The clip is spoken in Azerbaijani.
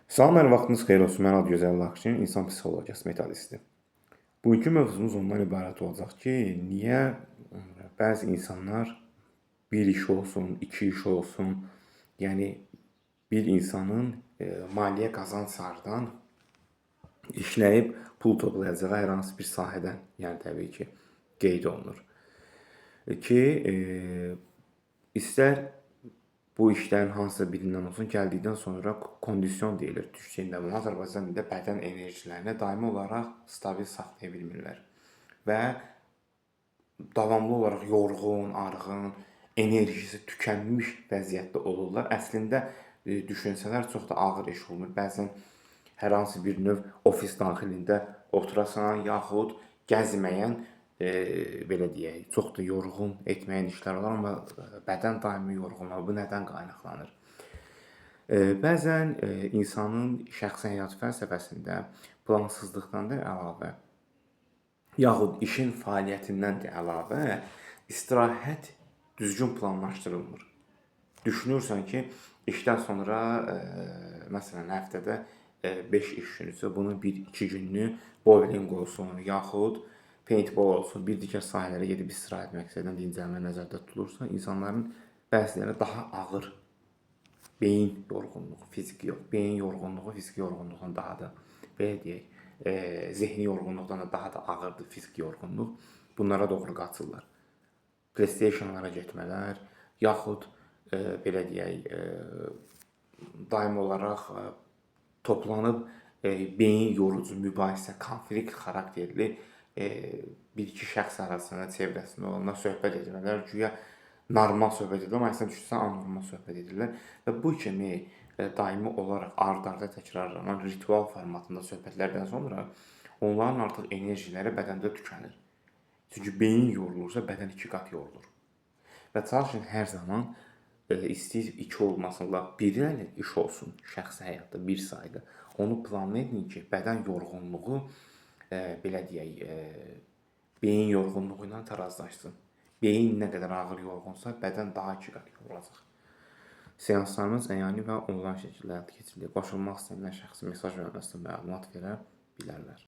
Salam, hər vaxtınız xeyir olsun. Mən Adgözəl Laxçın, insan psixologiyası metodisti. Bugünkü mövzumuz ondan ibarət olacaq ki, niyə bəzi insanlar bir iş olsun, iki iş olsun, yəni bir insanın maliyyə qazanc işləyib pul toplayacağı hər hansı bir sahədən, yəni təbii ki, qeyd olunur. Ki, istər bu işlərin hansısa birindən olsun, gəldikdən sonra kondisyon deyilir türkcəsində. Bunu Azərbaycan dilində bədən enerjilərini daimi olaraq stabil saxlaya bilmirlər və davamlı olaraq yorğun, arğın, enerjisi tükənmiş vəziyyətdə olurlar. Əslində düşünsələr çox da ağır iş olmur. Bəzən hər hansı bir növ ofis daxilində oturasan, yaxud gəzməyən, belə deyək, çox da yorğun etməyən işlər olar, amma bədən daimi yorğunluq. Bu nədən qaynaqlanır? Bəzən insanın şəxsi həyat fəlsəfəsində plansızlıqdan da əlavə, yaxud işin fəaliyyətindən də əlavə istirahət düzgün planlaşdırılmır. Düşünürsən ki, işdən sonra məsələn həftədə 5 iş günüdür. Bunun 1-2 gününü bowling olsun, yaxud paintball olsun, bir digər sahələrə gedib istirahət məqsədilə dincəlmə nəzərdə tutulursa, insanların bəziləri daha ağır beyin yorğunluğu, fiziki yox, beyin yorğunluğu fiziki yorğunluqdan daha da, belə deyək, zehni yorğunluqdan da daha da ağırdır fiziki yorğunluq. Bunlara doğru qaçırlar. PlayStation-lara getmələr, yaxud belə deyək, daimi olaraq toplanıb beyin yorucu mübahisə, konflikt xarakterli bir-iki şəxs arasında, çevrəsində olanlar söhbət edirlər. Güya normal söhbət edirlər, amma əslində düşünsən anormal söhbət edirlər və bu kimi daimi olaraq ard-arda təkrarlanan ritual formatında söhbətlərdən sonra onların artıq enerjiləri bədəndə tükənir. Çünki beyin yorulursa, bədən 2 qat yorulur. Və çalışın hər zaman istəyir 2 olmasın, biri ilə iş olsun şəxsi həyatda, bir sayda. Onu planlayın ki, bədən yorğunluğu, belə deyək, beyin yorğunluğu ilə tarazlaşsın. Beyin nə qədər ağır yorğunsa, bədən daha 2 qat yorulacaq. Seanslarımız əyani və onlayn şəkildə həyata keçirilir. Qoşulmaq istəyənlər şəxsi mesaj vasitəsilə məlumat verə bilərlər.